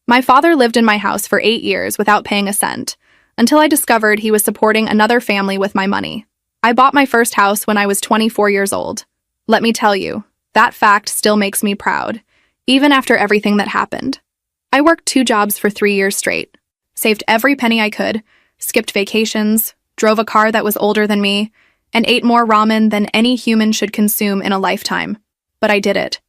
My father lived in my house for 8 years without paying a cent, until I discovered he was supporting another family with my money. I bought my first house when I was 24 years old. Let me tell you, that fact still makes me proud, even after everything that happened. I worked 2 jobs for 3 years straight, saved every penny I could, skipped vacations, drove a car that was older than me, and ate more ramen than any human should consume in a lifetime. But I did it.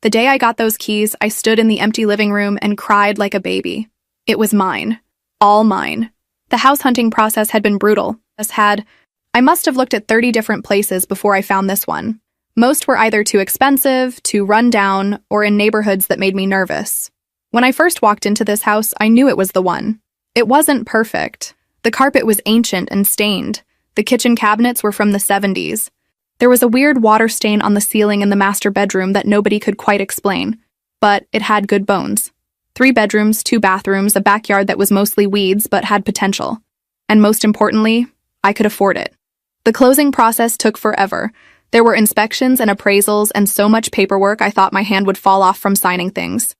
The day I got those keys, I stood in the empty living room and cried like a baby. It was mine. All mine. The house hunting process had been brutal. I must have looked at 30 different places before I found this one. Most were either too expensive, too run down, or in neighborhoods that made me nervous. When I first walked into this house, I knew it was the one. It wasn't perfect. The carpet was ancient and stained. The kitchen cabinets were from the 70s. There was a weird water stain on the ceiling in the master bedroom that nobody could quite explain, but it had good bones. 3 bedrooms, 2 bathrooms, a backyard that was mostly weeds but had potential. And most importantly, I could afford it. The closing process took forever. There were inspections and appraisals and so much paperwork I thought my hand would fall off from signing things.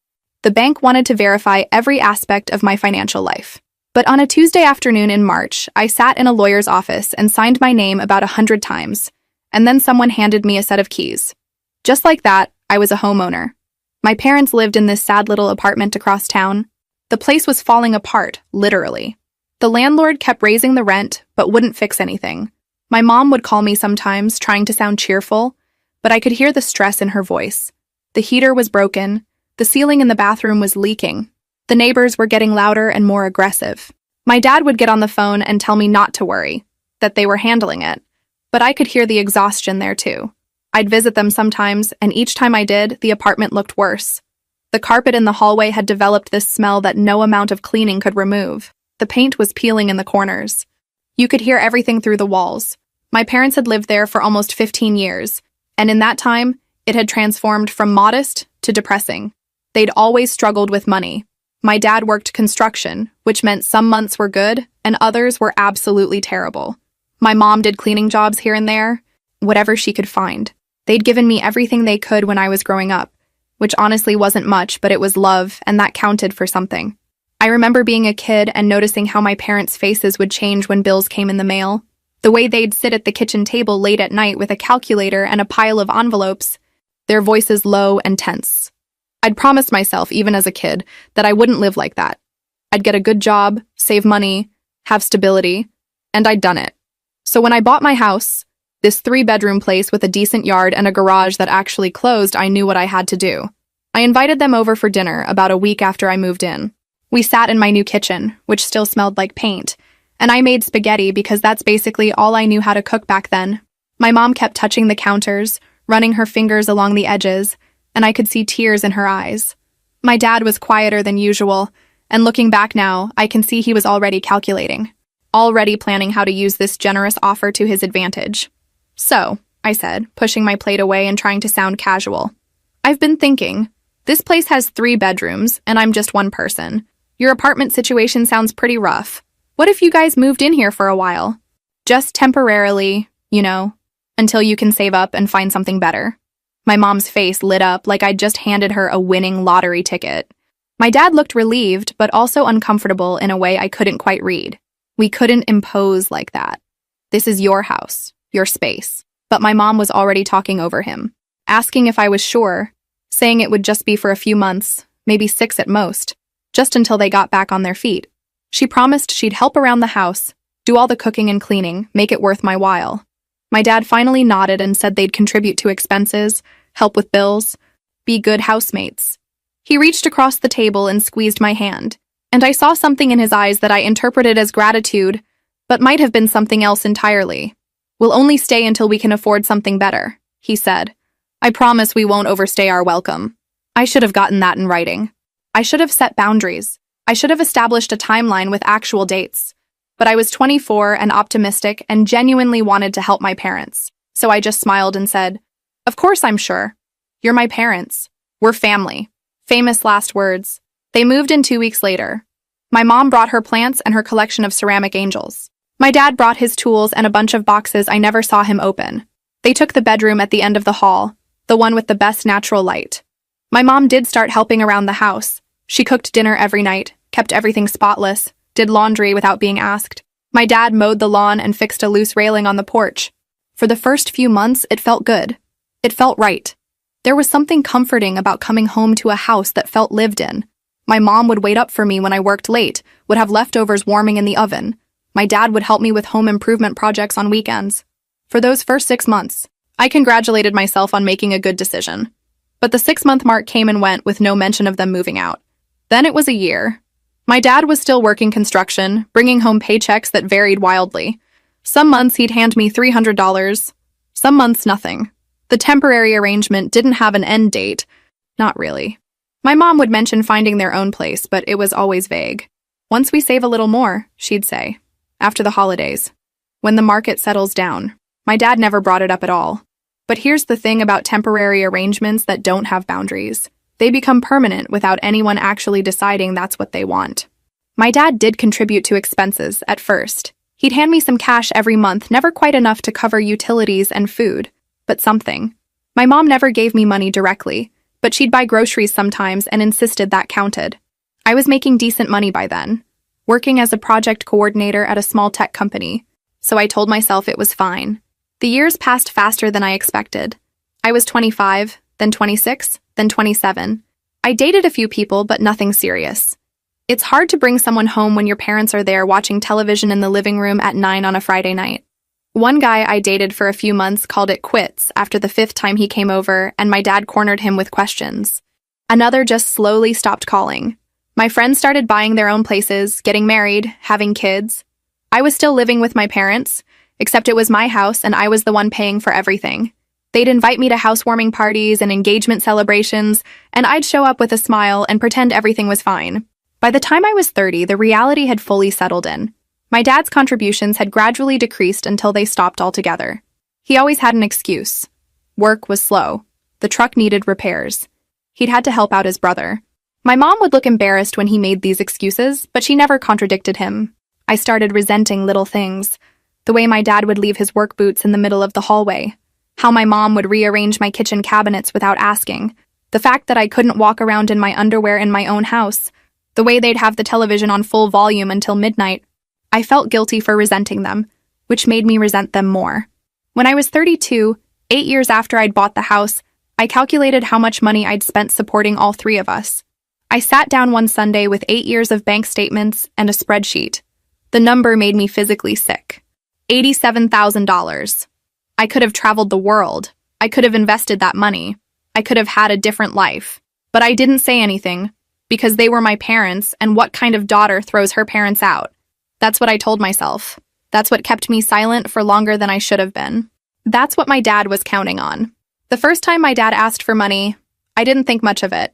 The bank wanted to verify every aspect of my financial life. But on a Tuesday afternoon in March, I sat in a lawyer's office and signed my name about 100 times, and then someone handed me a set of keys. Just like that, I was a homeowner. My parents lived in this sad little apartment across town. The place was falling apart, literally. The landlord kept raising the rent, but wouldn't fix anything. My mom would call me sometimes, trying to sound cheerful, but I could hear the stress in her voice. The heater was broken. The ceiling in the bathroom was leaking. The neighbors were getting louder and more aggressive. My dad would get on the phone and tell me not to worry, that they were handling it. But I could hear the exhaustion there too. I'd visit them sometimes, and each time I did, the apartment looked worse. The carpet in the hallway had developed this smell that no amount of cleaning could remove. The paint was peeling in the corners. You could hear everything through the walls. My parents had lived there for almost 15 years, and in that time, it had transformed from modest to depressing. They'd always struggled with money. My dad worked construction, which meant some months were good and others were absolutely terrible. My mom did cleaning jobs here and there, whatever she could find. They'd given me everything they could when I was growing up, which honestly wasn't much, but it was love, and that counted for something. I remember being a kid and noticing how my parents' faces would change when bills came in the mail. The way they'd sit at the kitchen table late at night with a calculator and a pile of envelopes, their voices low and tense. I'd promised myself, even as a kid, that I wouldn't live like that. I'd get a good job, save money, have stability, and I'd done it. So when I bought my house, this 3-bedroom place with a decent yard and a garage that actually closed, I knew what I had to do. I invited them over for dinner about a week after I moved in. We sat in my new kitchen, which still smelled like paint, and I made spaghetti because that's basically all I knew how to cook back then. My mom kept touching the counters, running her fingers along the edges, and I could see tears in her eyes. My dad was quieter than usual, and looking back now, I can see he was already calculating, already planning how to use this generous offer to his advantage. So, I said, pushing my plate away and trying to sound casual, I've been thinking, this place has 3 bedrooms, and I'm just one person. Your apartment situation sounds pretty rough. What if you guys moved in here for a while? Just temporarily, until you can save up and find something better. My mom's face lit up like I'd just handed her a winning lottery ticket. My dad looked relieved, but also uncomfortable in a way I couldn't quite read. We couldn't impose like that. This is your house, your space. But my mom was already talking over him, asking if I was sure, saying it would just be for a few months, maybe 6 at most, just until they got back on their feet. She promised she'd help around the house, do all the cooking and cleaning, make it worth my while. My dad finally nodded and said they'd contribute to expenses, help with bills, be good housemates. He reached across the table and squeezed my hand, and I saw something in his eyes that I interpreted as gratitude, but might have been something else entirely. We'll only stay until we can afford something better, he said. I promise we won't overstay our welcome. I should have gotten that in writing. I should have set boundaries. I should have established a timeline with actual dates. But I was 24 and optimistic and genuinely wanted to help my parents. So I just smiled and said, of course I'm sure. You're my parents. We're family. Famous last words. They moved in 2 weeks later. My mom brought her plants and her collection of ceramic angels. My dad brought his tools and a bunch of boxes I never saw him open. They took the bedroom at the end of the hall, the one with the best natural light. My mom did start helping around the house, She cooked dinner every night, kept everything spotless, did laundry without being asked. My dad mowed the lawn and fixed a loose railing on the porch. For the first few months, it felt good. It felt right. There was something comforting about coming home to a house that felt lived in. My mom would wait up for me when I worked late, would have leftovers warming in the oven. My dad would help me with home improvement projects on weekends. For those first 6 months, I congratulated myself on making a good decision. But the 6-month mark came and went with no mention of them moving out. Then it was a year. My dad was still working construction, bringing home paychecks that varied wildly. Some months he'd hand me $300, some months nothing. The temporary arrangement didn't have an end date. Not really. My mom would mention finding their own place, but it was always vague. Once we save a little more, she'd say. After the holidays. When the market settles down. My dad never brought it up at all. But here's the thing about temporary arrangements that don't have boundaries. They become permanent without anyone actually deciding that's what they want. My dad did contribute to expenses at first. He'd hand me some cash every month, never quite enough to cover utilities and food, but something. My mom never gave me money directly, but she'd buy groceries sometimes and insisted that counted. I was making decent money by then, working as a project coordinator at a small tech company, so I told myself it was fine. The years passed faster than I expected. I was 25, then 26, then 27. I dated a few people, but nothing serious. It's hard to bring someone home when your parents are there watching television in the living room at 9 on a Friday night. One guy I dated for a few months called it quits after the 5th time he came over, and my dad cornered him with questions. Another just slowly stopped calling. My friends started buying their own places, getting married, having kids. I was still living with my parents, except it was my house and I was the one paying for everything. They'd invite me to housewarming parties and engagement celebrations, and I'd show up with a smile and pretend everything was fine. By the time I was 30, the reality had fully settled in. My dad's contributions had gradually decreased until they stopped altogether. He always had an excuse. Work was slow. The truck needed repairs. He'd had to help out his brother. My mom would look embarrassed when he made these excuses, but she never contradicted him. I started resenting little things. The way my dad would leave his work boots in the middle of the hallway. How my mom would rearrange my kitchen cabinets without asking. The fact that I couldn't walk around in my underwear in my own house. The way they'd have the television on full volume until midnight. I felt guilty for resenting them, which made me resent them more. When I was 32, 8 years after I'd bought the house, I calculated how much money I'd spent supporting all 3 of us. I sat down one Sunday with 8 years of bank statements and a spreadsheet. The number made me physically sick. $87,000. I could have traveled the world. I could have invested that money. I could have had a different life. But I didn't say anything, because they were my parents, and what kind of daughter throws her parents out? That's what I told myself. That's what kept me silent for longer than I should have been. That's what my dad was counting on. The first time my dad asked for money, I didn't think much of it.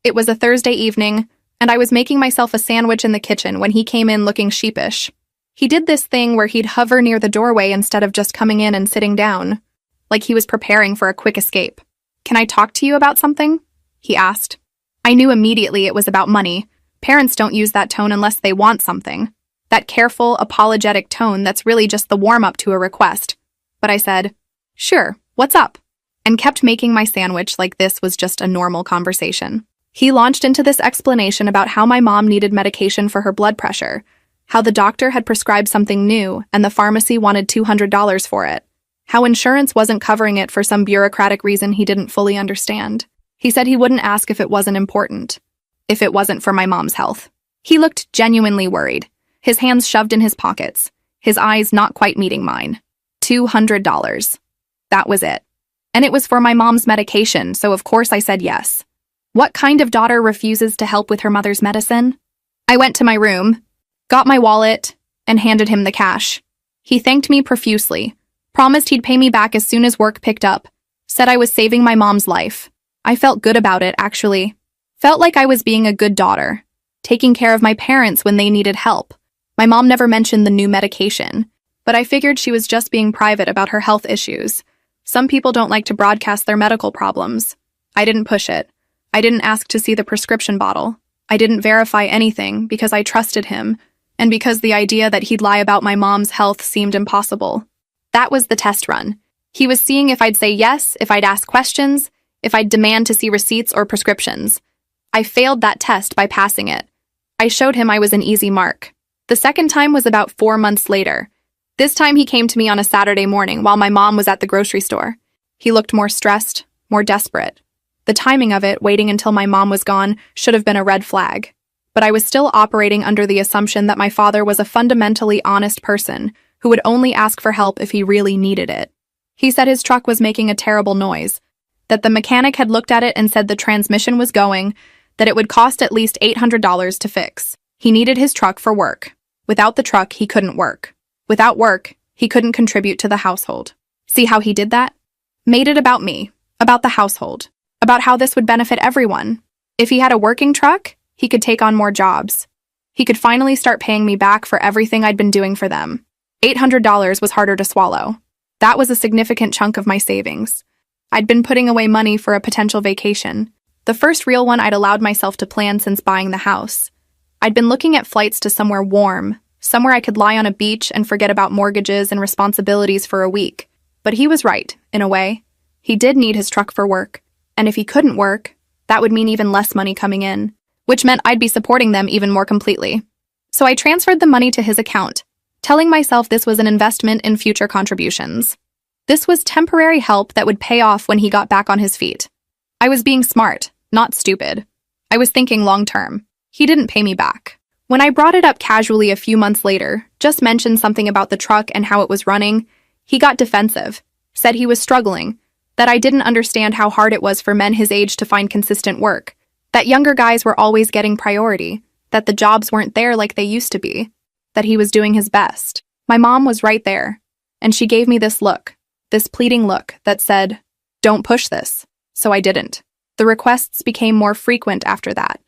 It was a Thursday evening, and I was making myself a sandwich in the kitchen when he came in looking sheepish. He did this thing where he'd hover near the doorway instead of just coming in and sitting down, like he was preparing for a quick escape. "Can I talk to you about something?" he asked. I knew immediately it was about money. Parents don't use that tone unless they want something. That careful, apologetic tone that's really just the warm-up to a request. But I said, "Sure, what's up?" and kept making my sandwich like this was just a normal conversation. He launched into this explanation about how my mom needed medication for her blood pressure, how the doctor had prescribed something new and the pharmacy wanted $200 for it, how insurance wasn't covering it for some bureaucratic reason he didn't fully understand. He said he wouldn't ask if it wasn't important, if it wasn't for my mom's health. He looked genuinely worried, his hands shoved in his pockets, his eyes not quite meeting mine. $200. That was it. And it was for my mom's medication, so of course I said yes. What kind of daughter refuses to help with her mother's medicine? I went to my room, got my wallet, and handed him the cash. He thanked me profusely, promised he'd pay me back as soon as work picked up, said I was saving my mom's life. I felt good about it, actually. Felt like I was being a good daughter, taking care of my parents when they needed help. My mom never mentioned the new medication, but I figured she was just being private about her health issues. Some people don't like to broadcast their medical problems. I didn't push it. I didn't ask to see the prescription bottle. I didn't verify anything because I trusted him, and because the idea that he'd lie about my mom's health seemed impossible. That was the test run. He was seeing if I'd say yes, if I'd ask questions, if I'd demand to see receipts or prescriptions. I failed that test by passing it. I showed him I was an easy mark. The second time was about 4 months later. This time he came to me on a Saturday morning while my mom was at the grocery store. He looked more stressed, more desperate. The timing of it, waiting until my mom was gone, should have been a red flag. But I was still operating under the assumption that my father was a fundamentally honest person who would only ask for help if he really needed it. He said his truck was making a terrible noise, that the mechanic had looked at it and said the transmission was going, that it would cost at least $800 to fix. He needed his truck for work. Without the truck, he couldn't work. Without work, he couldn't contribute to the household. See how he did that? Made it about me, about the household, about how this would benefit everyone. If he had a working truck, he could take on more jobs. He could finally start paying me back for everything I'd been doing for them. $800 was harder to swallow. That was a significant chunk of my savings. I'd been putting away money for a potential vacation, the first real one I'd allowed myself to plan since buying the house. I'd been looking at flights to somewhere warm, somewhere I could lie on a beach and forget about mortgages and responsibilities for a week. But he was right, in a way. He did need his truck for work, and if he couldn't work, that would mean even less money coming in, which meant I'd be supporting them even more completely. So I transferred the money to his account, telling myself this was an investment in future contributions. This was temporary help that would pay off when he got back on his feet. I was being smart, not stupid. I was thinking long-term. He didn't pay me back. When I brought it up casually a few months later, just mentioned something about the truck and how it was running, he got defensive, said he was struggling, that I didn't understand how hard it was for men his age to find consistent work, that younger guys were always getting priority, that the jobs weren't there like they used to be, that he was doing his best. My mom was right there, and she gave me this look, this pleading look that said, "Don't push this." So I didn't. The requests became more frequent after that.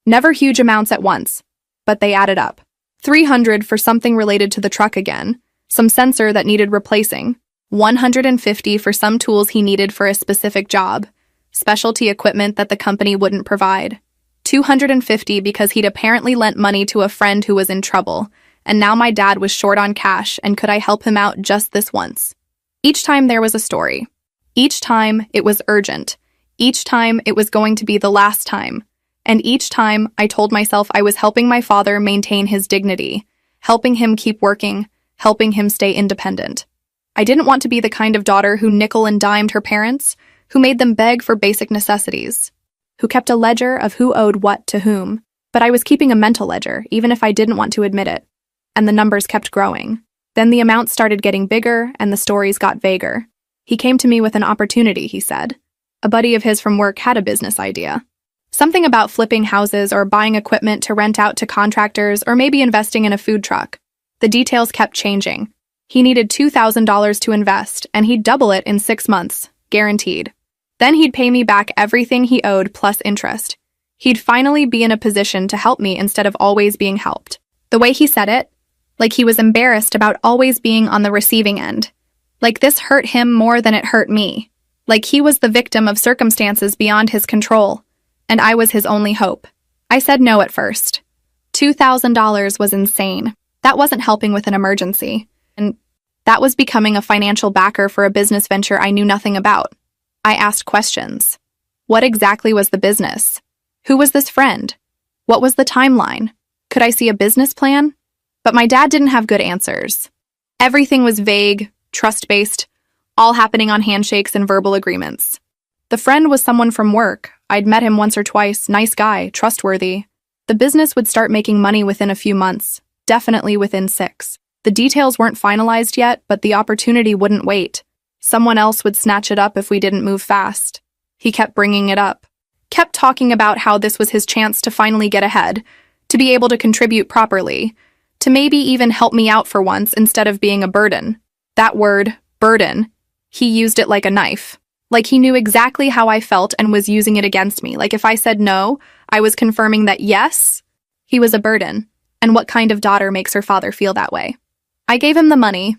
Never huge amounts at once, but they added up. $300 for something related to the truck again, some sensor that needed replacing, $150 for some tools he needed for a specific job, specialty equipment that the company wouldn't provide, $250 because he'd apparently lent money to a friend who was in trouble, and now my dad was short on cash and could I help him out just this once. Each time there was a story. Each time it was urgent. Each time it was going to be the last time. And each time I told myself I was helping my father maintain his dignity, helping him keep working, helping him stay independent. I didn't want to be the kind of daughter who nickel and dimed her parents, who made them beg for basic necessities, who kept a ledger of who owed what to whom. But I was keeping a mental ledger, even if I didn't want to admit it. And the numbers kept growing. Then the amounts started getting bigger, and the stories got vaguer. He came to me with an opportunity, he said. A buddy of his from work had a business idea. Something about flipping houses or buying equipment to rent out to contractors or maybe investing in a food truck. The details kept changing. He needed $2,000 to invest, and he'd double it in 6 months, guaranteed. Then he'd pay me back everything he owed plus interest. He'd finally be in a position to help me instead of always being helped. The way he said it, like he was embarrassed about always being on the receiving end. Like this hurt him more than it hurt me. Like he was the victim of circumstances beyond his control, and I was his only hope. I said no at first. $2,000 was insane. That wasn't helping with an emergency, and that was becoming a financial backer for a business venture I knew nothing about. I asked questions. What exactly was the business? Who was this friend? What was the timeline? Could I see a business plan? But my dad didn't have good answers. Everything was vague, trust-based, all happening on handshakes and verbal agreements. The friend was someone from work. I'd met him once or twice, nice guy, trustworthy. The business would start making money within a few months, definitely within 6. The details weren't finalized yet, but the opportunity wouldn't wait. Someone else would snatch it up if we didn't move fast. He kept bringing it up. Kept talking about how this was his chance to finally get ahead, to be able to contribute properly, to maybe even help me out for once instead of being a burden. That word, burden, he used it like a knife. Like he knew exactly how I felt and was using it against me. Like if I said no, I was confirming that yes, he was a burden. And what kind of daughter makes her father feel that way? I gave him the money.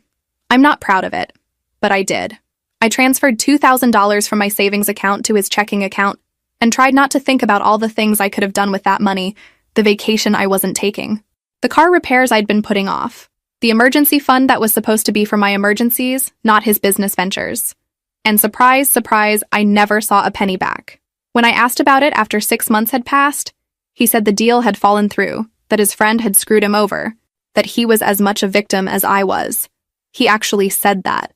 I'm not proud of it, but I did. I transferred $2,000 from my savings account to his checking account and tried not to think about all the things I could have done with that money, the vacation I wasn't taking, the car repairs I'd been putting off, the emergency fund that was supposed to be for my emergencies, not his business ventures. And surprise, surprise, I never saw a penny back. When I asked about it after 6 months had passed, he said the deal had fallen through, that his friend had screwed him over, that he was as much a victim as I was. He actually said that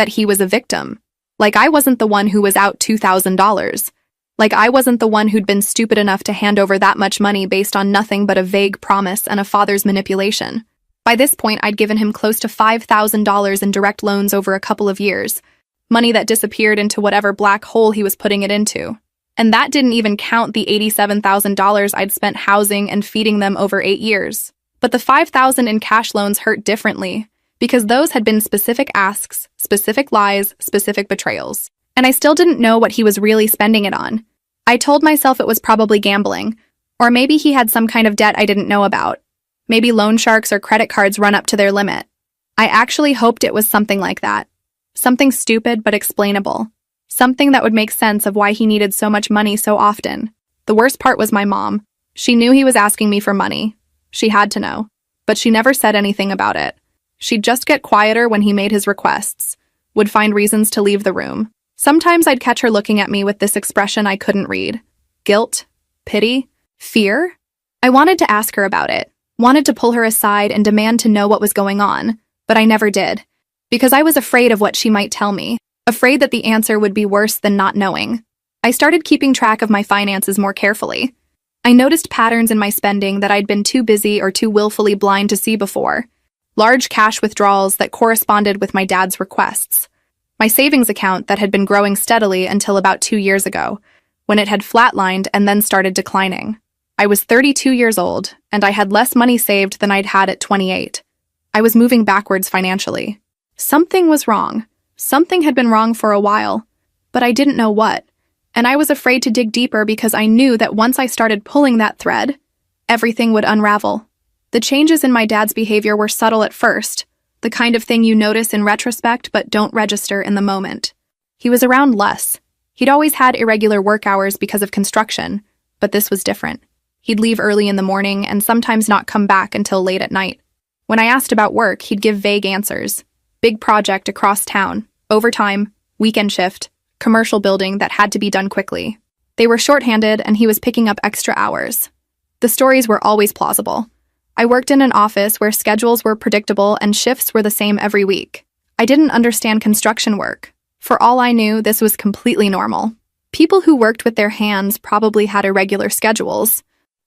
he was a victim. Like I wasn't the one who was out $2,000. Like I wasn't the one who'd been stupid enough to hand over that much money based on nothing but a vague promise and a father's manipulation. By this point, I'd given him close to $5,000 in direct loans over a couple of years, money that disappeared into whatever black hole he was putting it into. And that didn't even count the $87,000 I'd spent housing and feeding them over 8 years. But the $5,000 in cash loans hurt differently, because those had been specific asks, specific lies, specific betrayals. And I still didn't know what he was really spending it on. I told myself it was probably gambling, or maybe he had some kind of debt I didn't know about. Maybe loan sharks or credit cards run up to their limit. I actually hoped it was something like that. Something stupid but explainable. Something that would make sense of why he needed so much money so often. The worst part was my mom. She knew he was asking me for money. She had to know. But she never said anything about it. She'd just get quieter when he made his requests, would find reasons to leave the room. Sometimes I'd catch her looking at me with this expression I couldn't read. Guilt? Pity? Fear? I wanted to ask her about it, wanted to pull her aside and demand to know what was going on, but I never did. Because I was afraid of what she might tell me, afraid that the answer would be worse than not knowing. I started keeping track of my finances more carefully. I noticed patterns in my spending that I'd been too busy or too willfully blind to see before. Large cash withdrawals that corresponded with my dad's requests. My savings account that had been growing steadily until about 2 years ago, when it had flatlined and then started declining. I was 32 years old, and I had less money saved than I'd had at 28. I was moving backwards financially. Something was wrong. Something had been wrong for a while, but I didn't know what. And I was afraid to dig deeper because I knew that once I started pulling that thread, everything would unravel. The changes in my dad's behavior were subtle at first, the kind of thing you notice in retrospect but don't register in the moment. He was around less. He'd always had irregular work hours because of construction, but this was different. He'd leave early in the morning and sometimes not come back until late at night. When I asked about work, he'd give vague answers. Big project across town, overtime, weekend shift, commercial building that had to be done quickly. They were shorthanded and he was picking up extra hours. The stories were always plausible. I worked in an office where schedules were predictable and shifts were the same every week. I didn't understand construction work. For all I knew, this was completely normal. People who worked with their hands probably had irregular schedules.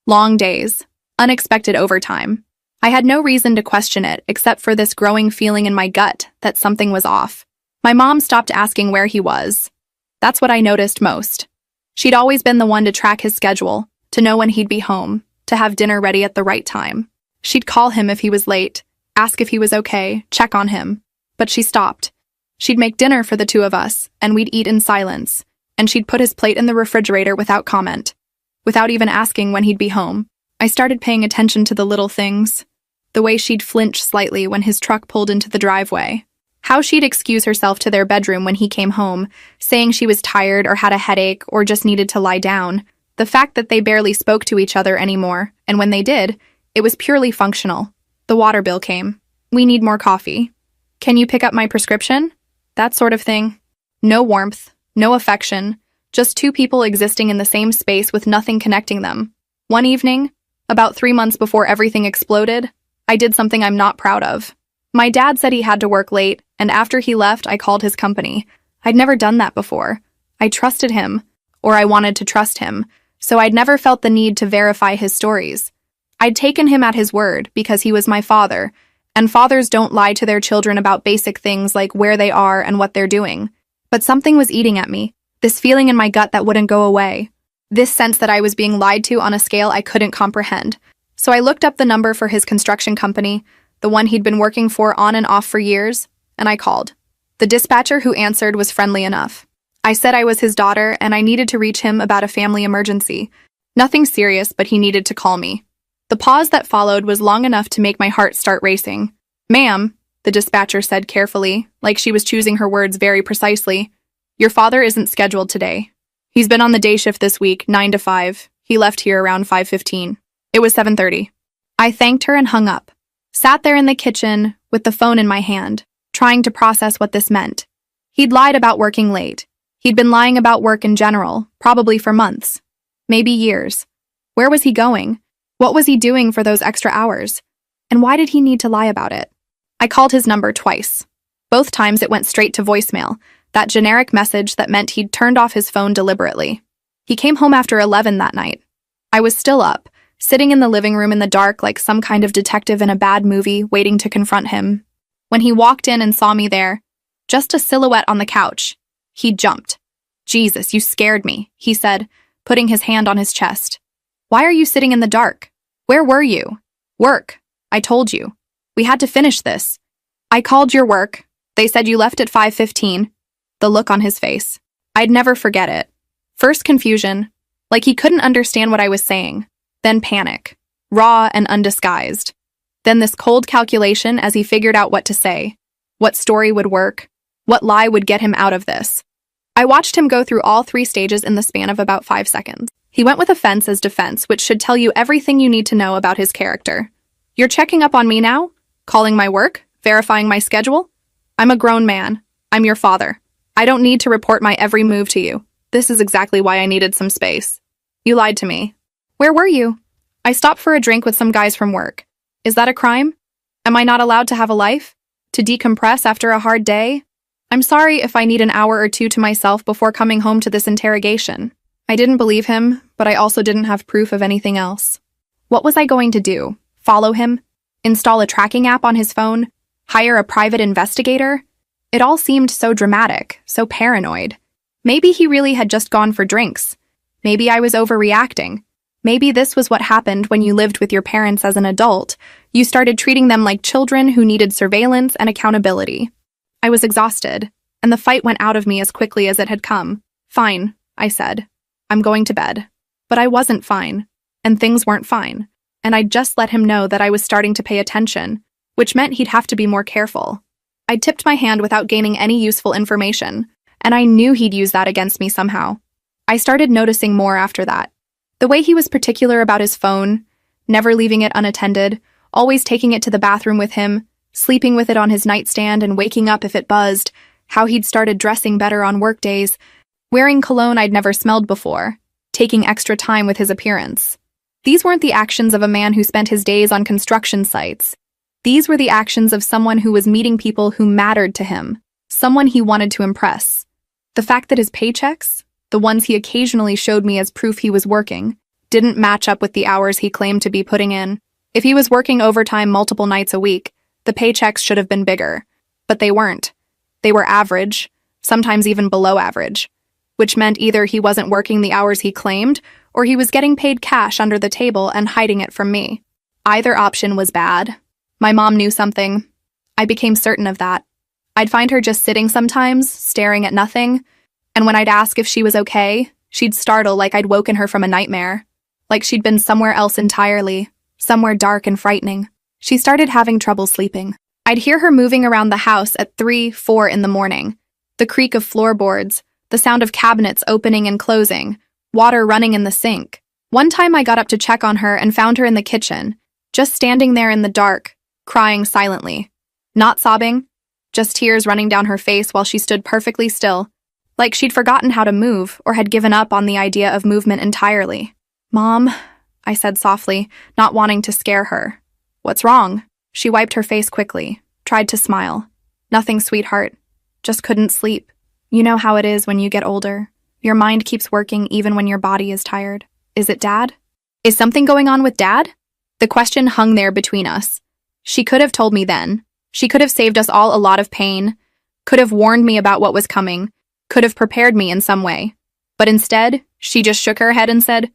Long days. Unexpected overtime. I had no reason to question it except for this growing feeling in my gut that something was off. My mom stopped asking where he was. That's what I noticed most. She'd always been the one to track his schedule, to know when he'd be home, to have dinner ready at the right time. She'd call him if he was late, ask if he was okay, check on him. But she stopped. She'd make dinner for the two of us, and we'd eat in silence, and she'd put his plate in the refrigerator without comment. Without even asking when he'd be home. I started paying attention to the little things. The way she'd flinch slightly when his truck pulled into the driveway. How she'd excuse herself to their bedroom when he came home, saying she was tired or had a headache or just needed to lie down. The fact that they barely spoke to each other anymore, and when they did, it was purely functional. The water bill came. We need more coffee. Can you pick up my prescription? That sort of thing. No warmth, no affection, just two people existing in the same space with nothing connecting them. One evening, about 3 months before everything exploded, I did something I'm not proud of. My dad said he had to work late, and after he left, I called his company. I'd never done that before. I trusted him, or I wanted to trust him, so I'd never felt the need to verify his stories. I'd taken him at his word because he was my father, and fathers don't lie to their children about basic things like where they are and what they're doing. But something was eating at me, this feeling in my gut that wouldn't go away, this sense that I was being lied to on a scale I couldn't comprehend. So I looked up the number for his construction company, the one he'd been working for on and off for years, and I called. The dispatcher who answered was friendly enough. I said I was his daughter and I needed to reach him about a family emergency. Nothing serious, but he needed to call me. The pause that followed was long enough to make my heart start racing. "Ma'am," the dispatcher said carefully, like she was choosing her words very precisely, "your father isn't scheduled today. He's been on the day shift this week, 9 to 5. He left here around 5:15. It was 7:30. I thanked her and hung up. Sat there in the kitchen with the phone in my hand, trying to process what this meant. He'd lied about working late. He'd been lying about work in general, probably for months, maybe years. Where was he going? What was he doing for those extra hours? And why did he need to lie about it? I called his number twice. Both times it went straight to voicemail, that generic message that meant he'd turned off his phone deliberately. He came home after 11 that night. I was still up, sitting in the living room in the dark like some kind of detective in a bad movie, waiting to confront him. When he walked in and saw me there, just a silhouette on the couch, he jumped. "Jesus, you scared me," he said, putting his hand on his chest. "Why are you sitting in the dark? Where were you?" "Work. I told you. We had to finish this." "I called your work. They said you left at 5:15. The look on his face. I'd never forget it. First confusion, like he couldn't understand what I was saying. Then panic, raw and undisguised. Then this cold calculation as he figured out what to say. What story would work? What lie would get him out of this? I watched him go through all 3 stages in the span of about 5 seconds. He went with offense as defense, which should tell you everything you need to know about his character. "You're checking up on me now? Calling my work? Verifying my schedule? I'm a grown man. I'm your father. I don't need to report my every move to you. This is exactly why I needed some space. You lied to me." "Where were you?" "I stopped for a drink with some guys from work." "Is that a crime? Am I not allowed to have a life? To decompress after a hard day? I'm sorry if I need an hour or 2 to myself before coming home to this interrogation." I didn't believe him, but I also didn't have proof of anything else. What was I going to do? Follow him? Install a tracking app on his phone? Hire a private investigator? It all seemed so dramatic, so paranoid. Maybe he really had just gone for drinks. Maybe I was overreacting. Maybe this was what happened when you lived with your parents as an adult. You started treating them like children who needed surveillance and accountability. I was exhausted, and the fight went out of me as quickly as it had come. "Fine," I said. "I'm going to bed." But I wasn't fine, and things weren't fine, and I'd just let him know that I was starting to pay attention, which meant he'd have to be more careful. I tipped my hand without gaining any useful information, and I knew he'd use that against me somehow. I started noticing more after that. The way he was particular about his phone, never leaving it unattended, always taking it to the bathroom with him, sleeping with it on his nightstand and waking up if it buzzed, how he'd started dressing better on work days, wearing cologne I'd never smelled before, taking extra time with his appearance. These weren't the actions of a man who spent his days on construction sites. These were the actions of someone who was meeting people who mattered to him, someone he wanted to impress. The fact that his paychecks, the ones he occasionally showed me as proof he was working, didn't match up with the hours he claimed to be putting in. If he was working overtime multiple nights a week, the paychecks should have been bigger. But they weren't. They were average, sometimes even below average, which meant either he wasn't working the hours he claimed, or he was getting paid cash under the table and hiding it from me. Either option was bad. My mom knew something. I became certain of that. I'd find her just sitting sometimes, staring at nothing, and when I'd ask if she was okay, she'd startle like I'd woken her from a nightmare, like she'd been somewhere else entirely, somewhere dark and frightening. She started having trouble sleeping. I'd hear her moving around the house at 3, 4 in the morning. The creak of floorboards, the sound of cabinets opening and closing, water running in the sink. One time I got up to check on her and found her in the kitchen, just standing there in the dark, crying silently. Not sobbing, just tears running down her face while she stood perfectly still, like she'd forgotten how to move or had given up on the idea of movement entirely. "Mom," I said softly, not wanting to scare her. "What's wrong?" She wiped her face quickly, tried to smile. "Nothing, sweetheart. Just couldn't sleep. You know how it is when you get older. Your mind keeps working even when your body is tired. Is it Dad? Is something going on with Dad?" The question hung there between us. She could have told me then. She could have saved us all a lot of pain, could have warned me about what was coming, could have prepared me in some way. But instead, she just shook her head and said,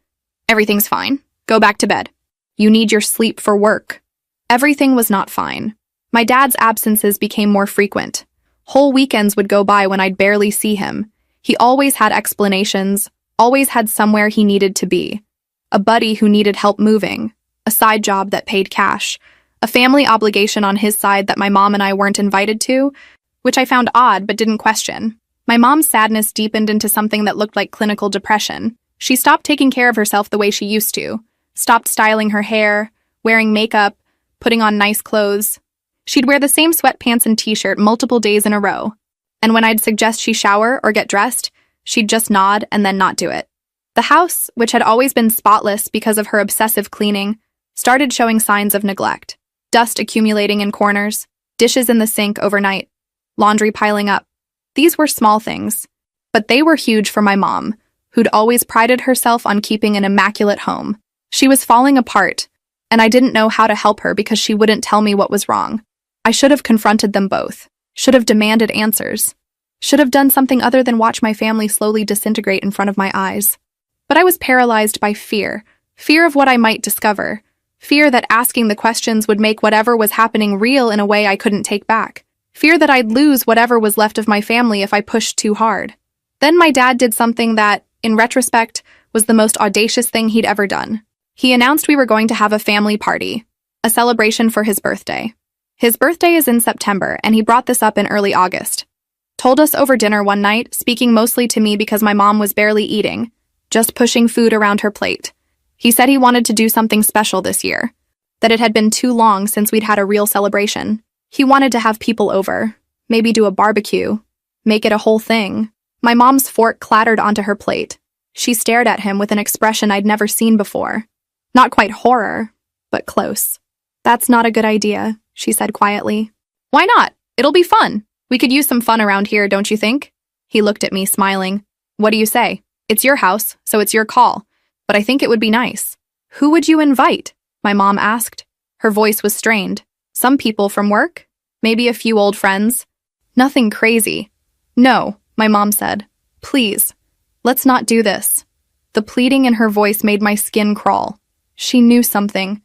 "Everything's fine. Go back to bed. You need your sleep for work." Everything was not fine. My dad's absences became more frequent. Whole weekends would go by when I'd barely see him. He always had explanations, always had somewhere he needed to be. A buddy who needed help moving, a side job that paid cash, a family obligation on his side that my mom and I weren't invited to, which I found odd but didn't question. My mom's sadness deepened into something that looked like clinical depression. She stopped taking care of herself the way she used to, stopped styling her hair, wearing makeup, putting on nice clothes. She'd wear the same sweatpants and t-shirt multiple days in a row. And when I'd suggest she shower or get dressed, She'd just nod and then not do it. The house, which had always been spotless because of her obsessive cleaning, started showing signs of neglect. Dust accumulating in corners, dishes in the sink overnight, laundry piling up. These were small things, but they were huge for my mom, who'd always prided herself on keeping an immaculate home. She was falling apart, and I didn't know how to help her because she wouldn't tell me what was wrong. I should have confronted them both, should have demanded answers, should have done something other than watch my family slowly disintegrate in front of my eyes. But I was paralyzed by fear of what I might discover, fear that asking the questions would make whatever was happening real in a way I couldn't take back, fear that I'd lose whatever was left of my family if I pushed too hard. Then my dad did something that, in retrospect, was the most audacious thing he'd ever done. He announced we were going to have a family party, a celebration for his birthday. His birthday is in September, and he brought this up in early August. Told us over dinner one night, speaking mostly to me because my mom was barely eating, just pushing food around her plate. He said he wanted to do something special this year, that it had been too long since we'd had a real celebration. He wanted to have people over, maybe do a barbecue, make it a whole thing. My mom's fork clattered onto her plate. She stared at him with an expression I'd never seen before. Not quite horror, but close. "That's not a good idea," she said quietly. "Why not? It'll be fun. We could use some fun around here, don't you think?" He looked at me, smiling. "What do you say? It's your house, so it's your call. But I think it would be nice." "Who would you invite?" my mom asked. Her voice was strained. "Some people from work? Maybe a few old friends? Nothing crazy." "No," my mom said. "Please, let's not do this." The pleading in her voice made my skin crawl. She knew something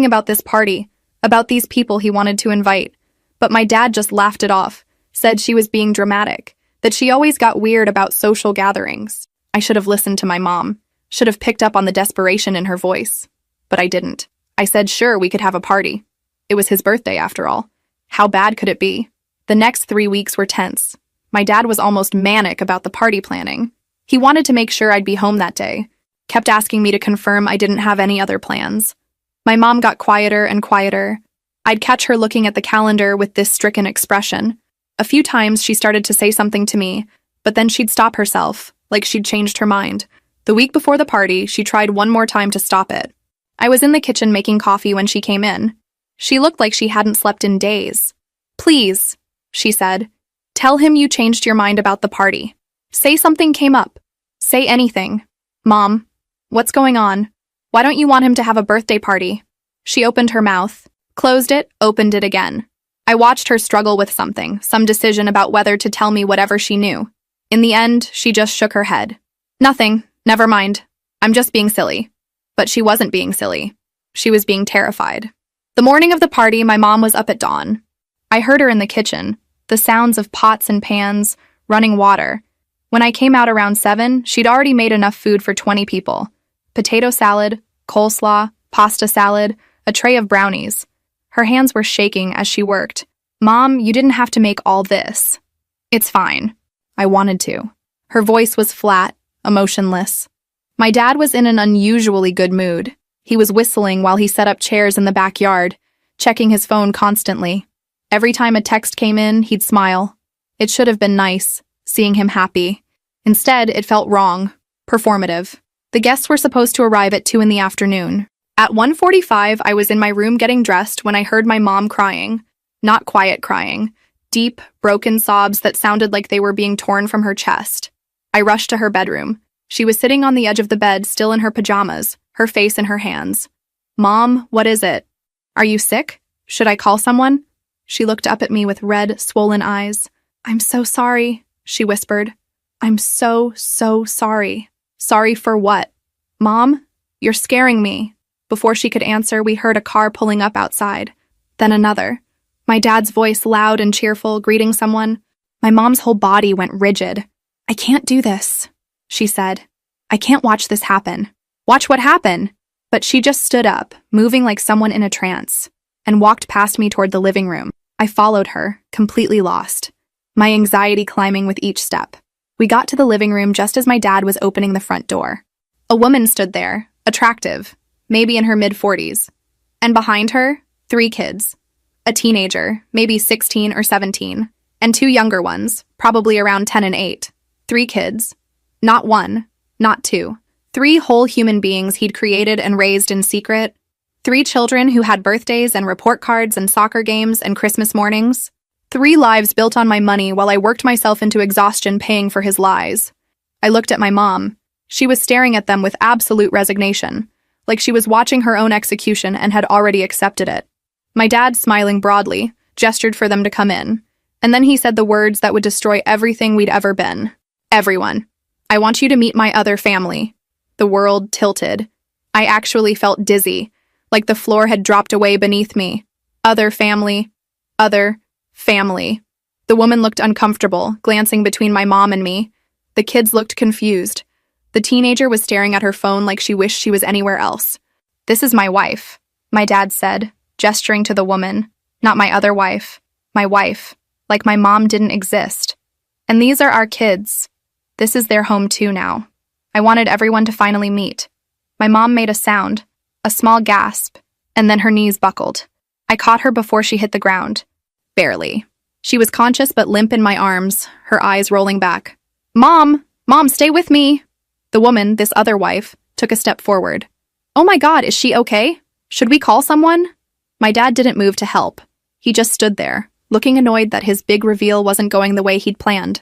about this party, about these people he wanted to invite. But my dad just laughed it off, said she was being dramatic, that she always got weird about social gatherings. I should have listened to my mom, should have picked up on the desperation in her voice. But I didn't. I said sure we could have a party. It was his birthday after all. How bad could it be? The next 3 weeks were tense. My dad was almost manic about the party planning. He wanted to make sure I'd be home that day, kept asking me to confirm I didn't have any other plans. My mom got quieter and quieter. I'd catch her looking at the calendar with this stricken expression. A few times she started to say something to me, but then she'd stop herself, like she'd changed her mind. The week before the party, she tried one more time to stop it. I was in the kitchen making coffee when she came in. She looked like she hadn't slept in days. "Please," she said, "tell him you changed your mind about the party. Say something came up. Say anything." "Mom, what's going on? Why don't you want him to have a birthday party?" She opened her mouth, closed it, opened it again. I watched her struggle with something, some decision about whether to tell me whatever she knew. In the end, she just shook her head. "Nothing, never mind. I'm just being silly." But she wasn't being silly. She was being terrified. The morning of the party, my mom was up at dawn. I heard her in the kitchen, the sounds of pots and pans, running water. When I came out around 7, she'd already made enough food for 20 people. Potato salad, coleslaw, pasta salad, a tray of brownies. Her hands were shaking as she worked. "Mom, you didn't have to make all this." "It's fine." I wanted to. Her voice was flat, emotionless. My dad was in an unusually good mood. He was whistling while he set up chairs in the backyard, checking his phone constantly. Every time a text came in, he'd smile. It should have been nice, seeing him happy. Instead, it felt wrong, performative. The guests were supposed to arrive at 2 in the afternoon. At 1:45, I was in my room getting dressed when I heard my mom crying. Not quiet crying. Deep, broken sobs that sounded like they were being torn from her chest. I rushed to her bedroom. She was sitting on the edge of the bed, still in her pajamas, her face in her hands. "Mom, what is it? Are you sick? Should I call someone?" She looked up at me with red, swollen eyes. "I'm so sorry," she whispered. "I'm so sorry." "Sorry for what?" "Mom, you're scaring me." Before she could answer, we heard a car pulling up outside. Then another. My dad's voice loud and cheerful, greeting someone. My mom's whole body went rigid. "I can't do this," she said. "I can't watch this happen." "Watch what happened?" But she just stood up, moving like someone in a trance, and walked past me toward the living room. I followed her, completely lost, my anxiety climbing with each step. We got to the living room just as my dad was opening the front door. A woman stood there, attractive, maybe in her mid-40s. And behind her, 3 kids. A teenager, maybe 16 or 17, and 2 younger ones, probably around 10 and 8. 3 kids. Not one, not two. 3 whole human beings he'd created and raised in secret. 3 children who had birthdays and report cards and soccer games and Christmas mornings. 3 lives built on my money while I worked myself into exhaustion paying for his lies. I looked at my mom. She was staring at them with absolute resignation, like she was watching her own execution and had already accepted it. My dad, smiling broadly, gestured for them to come in, and then he said the words that would destroy everything we'd ever been. Everyone, I want you to meet my other family. The world tilted. I actually felt dizzy, like the floor had dropped away beneath me. Other family. Other family. The woman looked uncomfortable, glancing between my mom and me. The kids looked confused. The teenager was staring at her phone like she wished she was anywhere else. This is my wife, my dad said, gesturing to the woman. Not my other wife. My wife. Like my mom didn't exist. And these are our kids. This is their home too now. I wanted everyone to finally meet. My mom made a sound, a small gasp, and then her knees buckled. I caught her before she hit the ground. Barely. She was conscious but limp in my arms, her eyes rolling back. Mom! Mom, stay with me! The woman, this other wife, took a step forward. Oh my God, is she okay? Should we call someone? My dad didn't move to help. He just stood there, looking annoyed that his big reveal wasn't going the way he'd planned.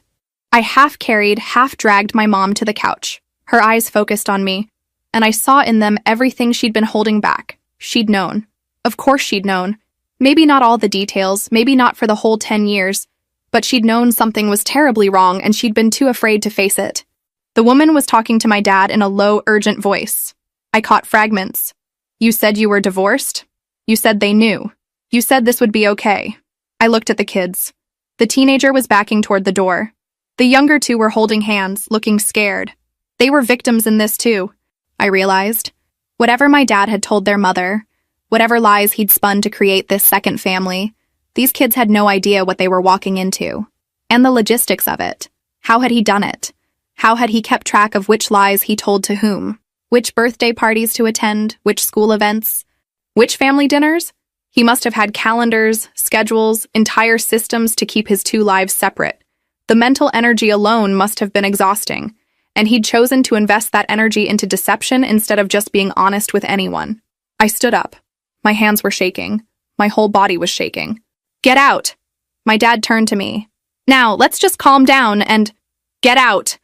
I half-carried, half-dragged my mom to the couch. Her eyes focused on me, and I saw in them everything she'd been holding back. She'd known. Of course she'd known. Maybe not all the details, maybe not for the whole 10 years, but she'd known something was terribly wrong and she'd been too afraid to face it. The woman was talking to my dad in a low, urgent voice. I caught fragments. You said you were divorced? You said they knew. You said this would be okay. I looked at the kids. The teenager was backing toward the door. The younger 2 were holding hands, looking scared. They were victims in this too, I realized. Whatever my dad had told their mother, whatever lies he'd spun to create this second family, these kids had no idea what they were walking into. And the logistics of it. How had he done it? How had he kept track of which lies he told to whom? Which birthday parties to attend? Which school events? Which family dinners? He must have had calendars, schedules, entire systems to keep his 2 lives separate. The mental energy alone must have been exhausting, and he'd chosen to invest that energy into deception instead of just being honest with anyone. I stood up. My hands were shaking. My whole body was shaking. Get out! My dad turned to me. Now, let's just calm down and... Get out!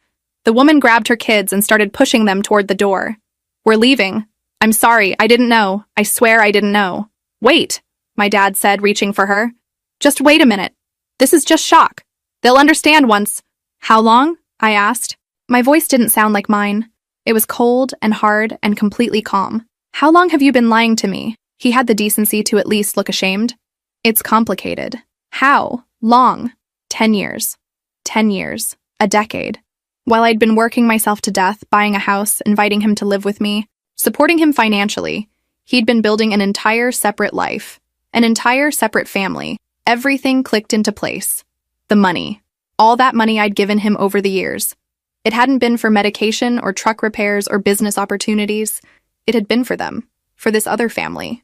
The woman grabbed her kids and started pushing them toward the door. We're leaving. I'm sorry, I didn't know. I swear I didn't know. Wait, my dad said, reaching for her. Just wait a minute. This is just shock. They'll understand once. How long? I asked. My voice didn't sound like mine. It was cold and hard and completely calm. How long have you been lying to me? He had the decency to at least look ashamed. It's complicated. How? Long. 10 years. 10 years. A decade. While I'd been working myself to death, buying a house, inviting him to live with me, supporting him financially, he'd been building an entire separate life, an entire separate family. Everything clicked into place. The money. All that money I'd given him over the years. It hadn't been for medication or truck repairs or business opportunities. It had been for them, for this other family.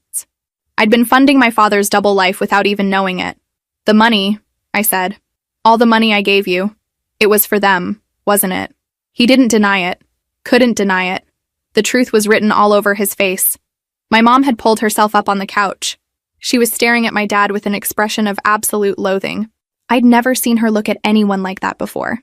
I'd been funding my father's double life without even knowing it. The money, I said. All the money I gave you. It was for them, wasn't it? He didn't deny it. Couldn't deny it. The truth was written all over his face. My mom had pulled herself up on the couch. She was staring at my dad with an expression of absolute loathing. I'd never seen her look at anyone like that before.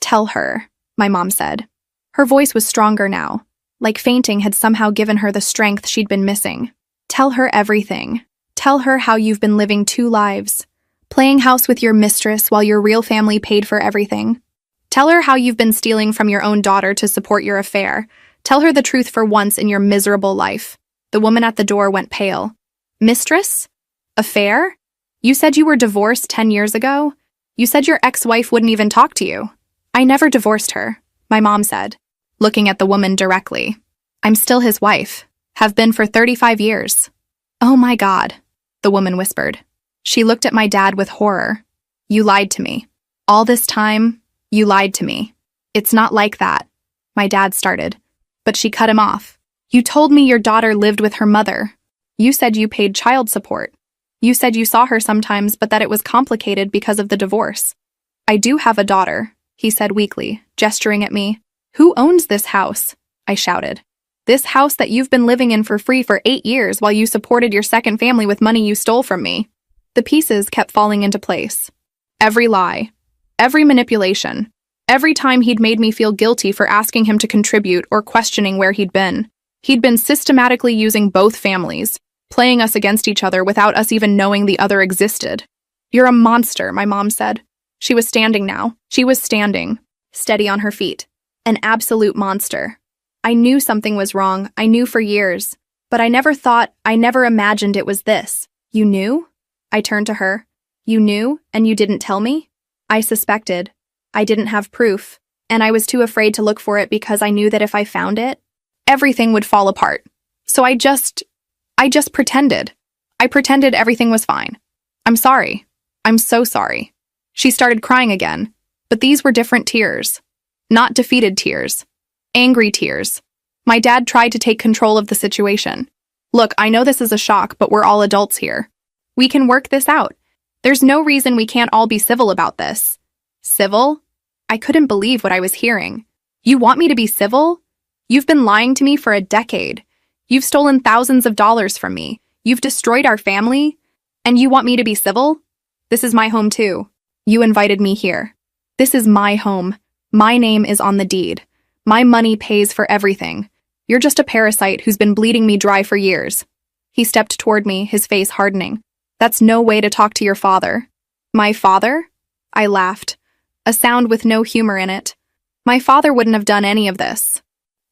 Tell her, my mom said. Her voice was stronger now, like fainting had somehow given her the strength she'd been missing. Tell her everything. Tell her how you've been living 2 lives, playing house with your mistress while your real family paid for everything. Tell her how you've been stealing from your own daughter to support your affair. Tell her the truth for once in your miserable life. The woman at the door went pale. Mistress? Affair? You said you were divorced 10 years ago? You said your ex-wife wouldn't even talk to you. I never divorced her, my mom said, looking at the woman directly. I'm still his wife. Have been for 35 years. Oh my God, the woman whispered. She looked at my dad with horror. You lied to me. All this time, you lied to me. It's not like that, my dad started, but she cut him off. You told me your daughter lived with her mother. You said you paid child support. You said you saw her sometimes, but that it was complicated because of the divorce. I do have a daughter, he said weakly, gesturing at me. Who owns this house? I shouted. This house that you've been living in for free for 8 years while you supported your second family with money you stole from me. The pieces kept falling into place. Every lie, every manipulation, every time he'd made me feel guilty for asking him to contribute or questioning where he'd been. He'd been systematically using both families, playing us against each other without us even knowing the other existed. You're a monster, my mom said. She was standing now. She was standing, steady on her feet. An absolute monster. I knew something was wrong. I knew for years. But I never imagined it was this. You knew? I turned to her. You knew, and you didn't tell me? I suspected. I didn't have proof, and I was too afraid to look for it because I knew that if I found it, everything would fall apart. So I just pretended. I pretended everything was fine. I'm sorry. I'm so sorry. She started crying again, but these were different tears. Not defeated tears. Angry tears. My dad tried to take control of the situation. Look, I know this is a shock, but we're all adults here. We can work this out. There's no reason we can't all be civil about this. Civil? I couldn't believe what I was hearing. You want me to be civil? You've been lying to me for a decade. You've stolen thousands of dollars from me. You've destroyed our family. And you want me to be civil? This is my home too. You invited me here. This is my home. My name is on the deed. My money pays for everything. You're just a parasite who's been bleeding me dry for years. He stepped toward me, his face hardening. That's no way to talk to your father. My father? I laughed, a sound with no humor in it. My father wouldn't have done any of this.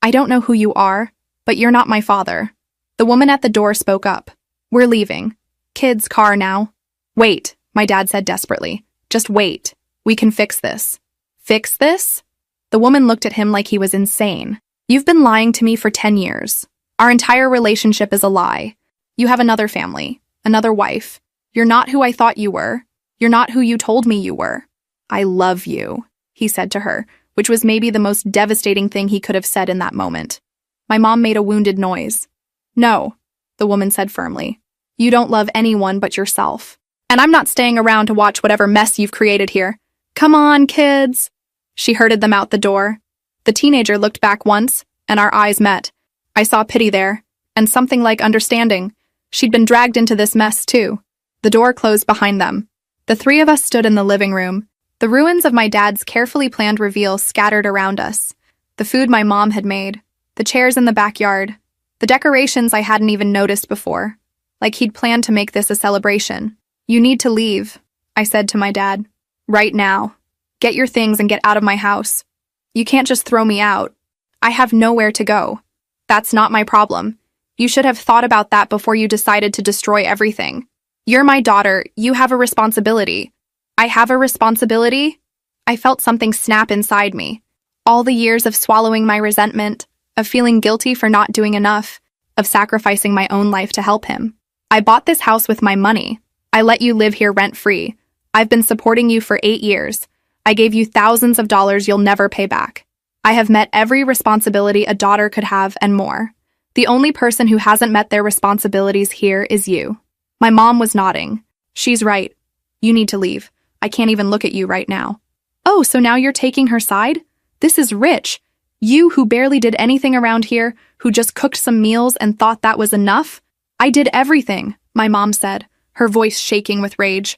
I don't know who you are, but you're not my father. The woman at the door spoke up. We're leaving. Kid's car now. Wait, my dad said desperately. Just wait. We can fix this. Fix this? The woman looked at him like he was insane. You've been lying to me for 10 years. Our entire relationship is a lie. You have another family, another wife. You're not who I thought you were. You're not who you told me you were. I love you, he said to her, which was maybe the most devastating thing he could have said in that moment. My mom made a wounded noise. No, the woman said firmly. You don't love anyone but yourself. And I'm not staying around to watch whatever mess you've created here. Come on, kids. She herded them out the door. The teenager looked back once, and our eyes met. I saw pity there, and something like understanding. She'd been dragged into this mess, too. The door closed behind them. The three of us stood in the living room, the ruins of my dad's carefully planned reveal scattered around us, the food my mom had made, the chairs in the backyard, the decorations I hadn't even noticed before, like he'd planned to make this a celebration. You need to leave, I said to my dad. Right now. Get your things and get out of my house. You can't just throw me out. I have nowhere to go. That's not my problem. You should have thought about that before you decided to destroy everything. You're my daughter. You have a responsibility. I have a responsibility? I felt something snap inside me. All the years of swallowing my resentment, of feeling guilty for not doing enough, of sacrificing my own life to help him. I bought this house with my money. I let you live here rent-free. I've been supporting you for 8 years. I gave you thousands of dollars you'll never pay back. I have met every responsibility a daughter could have and more. The only person who hasn't met their responsibilities here is you. My mom was nodding. She's right. You need to leave. I can't even look at you right now. Oh, so now you're taking her side? This is rich. You who barely did anything around here, who just cooked some meals and thought that was enough? I did everything, my mom said, her voice shaking with rage.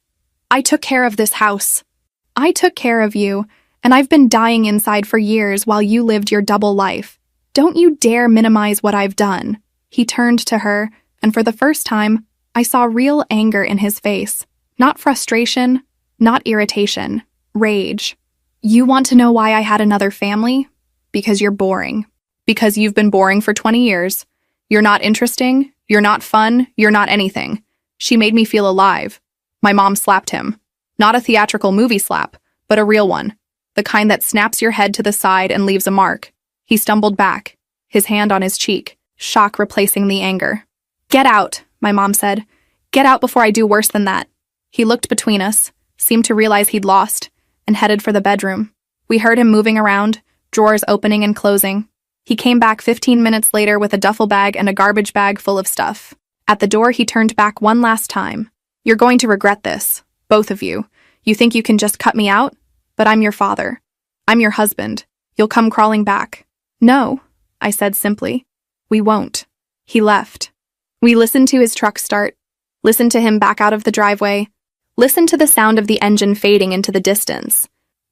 I took care of this house. I took care of you, and I've been dying inside for years while you lived your double life. Don't you dare minimize what I've done. He turned to her, and for the first time, I saw real anger in his face. Not frustration, not irritation, rage. You want to know why I had another family? Because you're boring. Because you've been boring for 20 years. You're not interesting, you're not fun, you're not anything. She made me feel alive. My mom slapped him. Not a theatrical movie slap, but a real one. The kind that snaps your head to the side and leaves a mark. He stumbled back, his hand on his cheek, shock replacing the anger. Get out, my mom said. Get out before I do worse than that. He looked between us, seemed to realize he'd lost, and headed for the bedroom. We heard him moving around, drawers opening and closing. He came back 15 minutes later with a duffel bag and a garbage bag full of stuff. At the door, he turned back one last time. You're going to regret this, both of you. You think you can just cut me out? But I'm your father. I'm your husband. You'll come crawling back. No, I said simply. We won't. He left. We listened to his truck start, listened to him back out of the driveway, listened to the sound of the engine fading into the distance.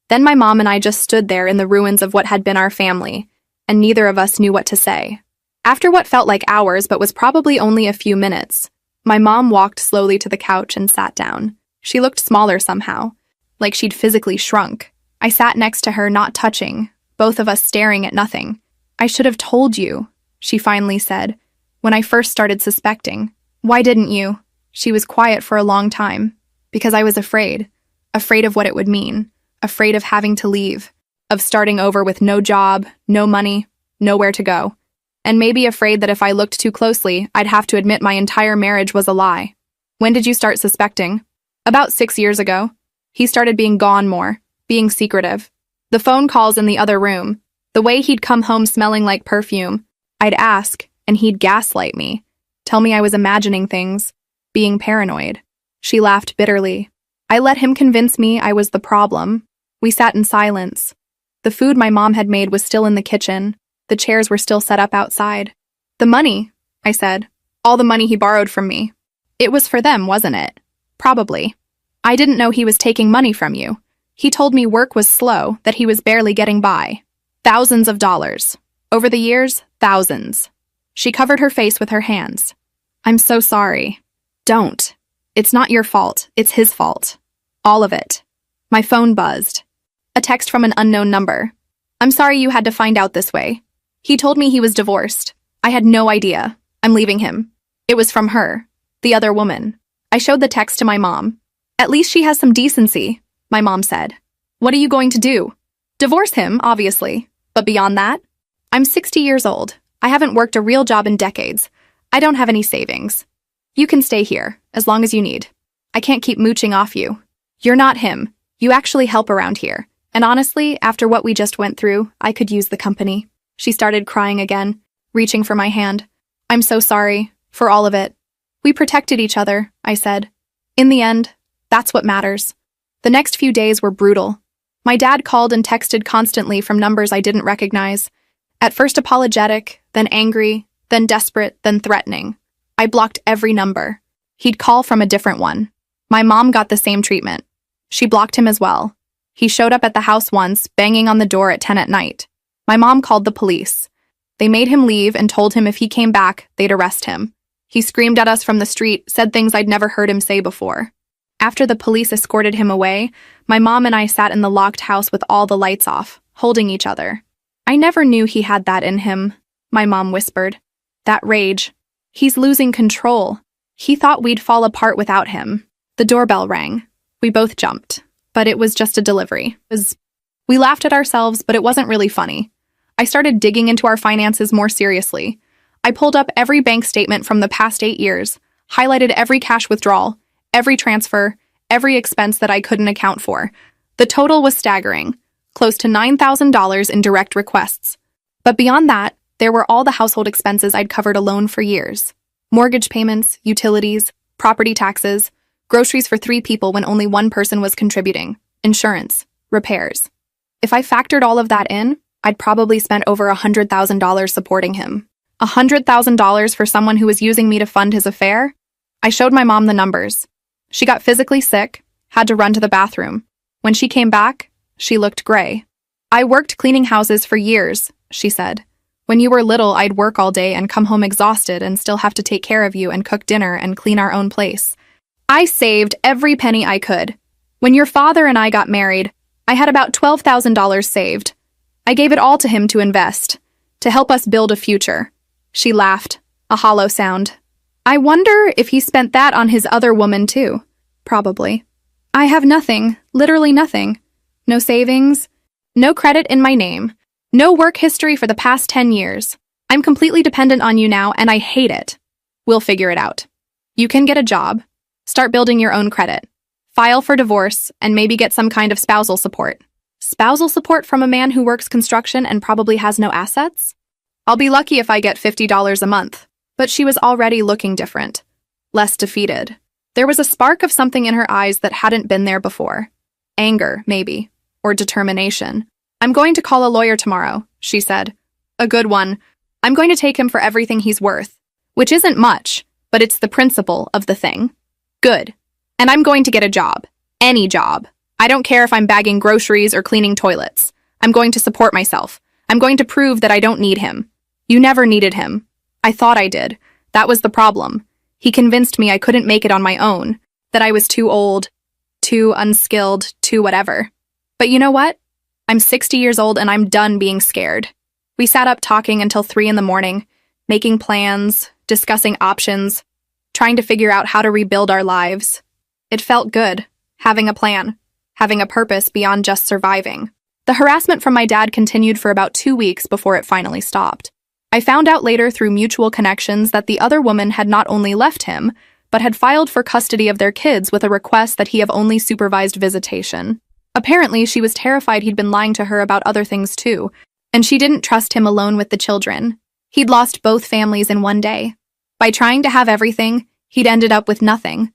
Then my mom and I just stood there in the ruins of what had been our family, and neither of us knew what to say. After what felt like hours but was probably only a few minutes, my mom walked slowly to the couch and sat down. She looked smaller somehow, like she'd physically shrunk. I sat next to her, not touching, both of us staring at nothing. I should have told you, she finally said, when I first started suspecting. Why didn't you? She was quiet for a long time. Because I was afraid. Afraid of what it would mean. Afraid of having to leave. Of starting over with no job, no money, nowhere to go. And maybe afraid that if I looked too closely, I'd have to admit my entire marriage was a lie. When did you start suspecting? About 6 years ago. He started being gone more, being secretive. The phone calls in the other room, the way he'd come home smelling like perfume. I'd ask, and he'd gaslight me, tell me I was imagining things, being paranoid. She laughed bitterly. I let him convince me I was the problem. We sat in silence. The food my mom had made was still in the kitchen. The chairs were still set up outside. The money, I said. All the money he borrowed from me. It was for them, wasn't it? Probably. I didn't know he was taking money from you. He told me work was slow, that he was barely getting by. Thousands of dollars. Over the years, thousands. She covered her face with her hands. I'm so sorry. Don't. It's not your fault. It's his fault. All of it. My phone buzzed. A text from an unknown number. I'm sorry you had to find out this way. He told me he was divorced. I had no idea. I'm leaving him. It was from her. The other woman. I showed the text to my mom. At least she has some decency, my mom said. What are you going to do? Divorce him, obviously. But beyond that? I'm 60 years old. I haven't worked a real job in decades. I don't have any savings. You can stay here, as long as you need. I can't keep mooching off you. You're not him. You actually help around here. And honestly, after what we just went through, I could use the company. She started crying again, reaching for my hand. I'm so sorry, for all of it. We protected each other, I said. In the end, that's what matters. The next few days were brutal. My dad called and texted constantly from numbers I didn't recognize. At first apologetic, then angry, then desperate, then threatening. I blocked every number. He'd call from a different one. My mom got the same treatment. She blocked him as well. He showed up at the house once, banging on the door at 10 at night. My mom called the police. They made him leave and told him if he came back, they'd arrest him. He screamed at us from the street, said things I'd never heard him say before. After the police escorted him away, my mom and I sat in the locked house with all the lights off, holding each other. I never knew he had that in him, my mom whispered. That rage. He's losing control. He thought we'd fall apart without him. The doorbell rang. We both jumped. But it was just a delivery. We laughed at ourselves, but it wasn't really funny. I started digging into our finances more seriously. I pulled up every bank statement from the past 8 years, highlighted every cash withdrawal, every transfer, every expense that I couldn't account for. The total was staggering, close to $9,000 in direct requests. But beyond that, there were all the household expenses I'd covered alone for years. Mortgage payments, utilities, property taxes, groceries for 3 people when only one person was contributing, insurance, repairs. If I factored all of that in, I'd probably spent over $100,000 supporting him. $100,000 for someone who was using me to fund his affair? I showed my mom the numbers. She got physically sick, had to run to the bathroom. When she came back, she looked gray. I worked cleaning houses for years, she said. When you were little, I'd work all day and come home exhausted and still have to take care of you and cook dinner and clean our own place. I saved every penny I could. When your father and I got married, I had about $12,000 saved. I gave it all to him to invest, to help us build a future. She laughed, a hollow sound. I wonder if he spent that on his other woman too. Probably. I have nothing, literally nothing. No savings, no credit in my name, no work history for the past 10 years. I'm completely dependent on you now and I hate it. We'll figure it out. You can get a job, start building your own credit, file for divorce, and maybe get some kind of spousal support. Spousal support from a man who works construction and probably has no assets? I'll be lucky if I get $50 a month. But she was already looking different, less defeated. There was a spark of something in her eyes that hadn't been there before. Anger, maybe, or determination. I'm going to call a lawyer tomorrow, she said. A good one. I'm going to take him for everything he's worth. Which isn't much, but it's the principle of the thing. Good. And I'm going to get a job. Any job. I don't care if I'm bagging groceries or cleaning toilets. I'm going to support myself. I'm going to prove that I don't need him. You never needed him. I thought I did. That was the problem. He convinced me I couldn't make it on my own, that I was too old, too unskilled, too whatever. But you know what? I'm 60 years old and I'm done being scared. We sat up talking until 3 a.m, making plans, discussing options, trying to figure out how to rebuild our lives. It felt good, having a plan, having a purpose beyond just surviving. The harassment from my dad continued for about 2 weeks before it finally stopped. I found out later through mutual connections that the other woman had not only left him, but had filed for custody of their kids with a request that he have only supervised visitation. Apparently, she was terrified he'd been lying to her about other things too, and she didn't trust him alone with the children. He'd lost both families in one day. By trying to have everything, he'd ended up with nothing.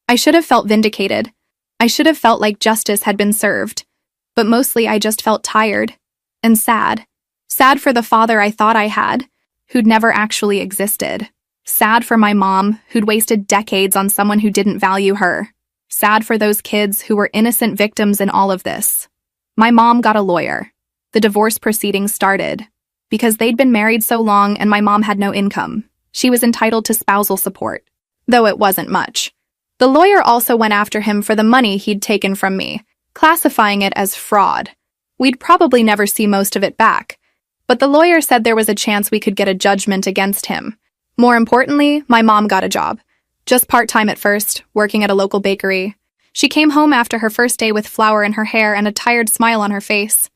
I should have felt vindicated. I should have felt like justice had been served. But mostly I just felt tired and sad. Sad for the father I thought I had, who'd never actually existed. Sad for my mom, who'd wasted decades on someone who didn't value her. Sad for those kids who were innocent victims in all of this. My mom got a lawyer. The divorce proceedings started. Because they'd been married so long and my mom had no income, she was entitled to spousal support, though it wasn't much. The lawyer also went after him for the money he'd taken from me, classifying it as fraud. We'd probably never see most of it back, but the lawyer said there was a chance we could get a judgment against him. More importantly, my mom got a job. Just part-time at first, working at a local bakery. She came home after her first day with flour in her hair and a tired smile on her face.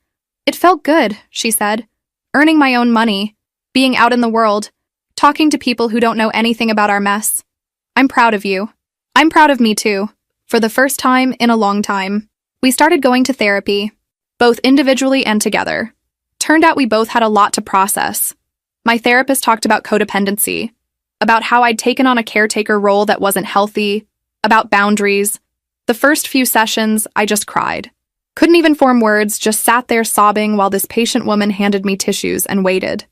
It felt good, she said. Earning my own money, being out in the world, talking to people who don't know anything about our mess. I'm proud of you. I'm proud of me too. For the first time in a long time. We started going to therapy, both individually and together. Turned out we both had a lot to process. My therapist talked about codependency, about how I'd taken on a caretaker role that wasn't healthy, about boundaries. The first few sessions, I just cried. Couldn't even form words, just sat there sobbing while this patient woman handed me tissues and waited.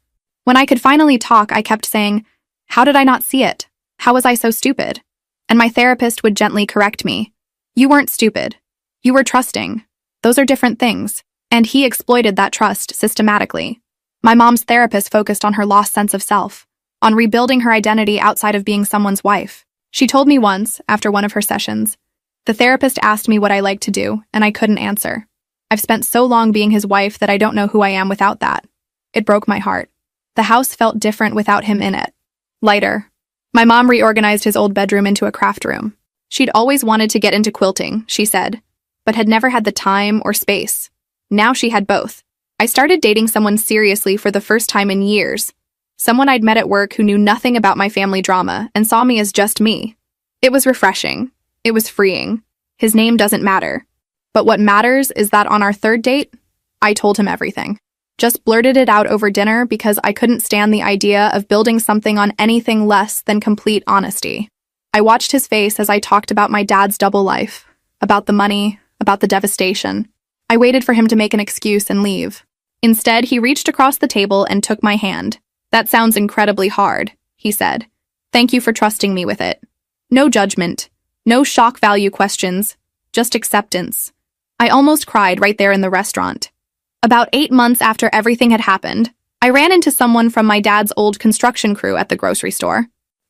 When I could finally talk, I kept saying, "How did I not see it? How was I so stupid?" And my therapist would gently correct me. "You weren't stupid. You were trusting. Those are different things." And he exploited that trust systematically. My mom's therapist focused on her lost sense of self, on rebuilding her identity outside of being someone's wife. She told me once, after one of her sessions, the therapist asked me what I liked to do, and I couldn't answer. I've spent so long being his wife that I don't know who I am without that. It broke my heart. The house felt different without him in it. Lighter. My mom reorganized his old bedroom into a craft room. She'd always wanted to get into quilting, she said, but had never had the time or space. Now she had both. I started dating someone seriously for the first time in years. Someone I'd met at work who knew nothing about my family drama and saw me as just me. It was refreshing. It was freeing. His name doesn't matter. But what matters is that on our third date, I told him everything. Just blurted it out over dinner because I couldn't stand the idea of building something on anything less than complete honesty. I watched his face as I talked about my dad's double life, about the money, about the devastation. I waited for him to make an excuse and leave. Instead, he reached across the table and took my hand. "That sounds incredibly hard," he said. "Thank you for trusting me with it." No judgment. No shock value questions. Just acceptance. I almost cried right there in the restaurant. About 8 months after everything had happened, I ran into someone from my dad's old construction crew at the grocery store.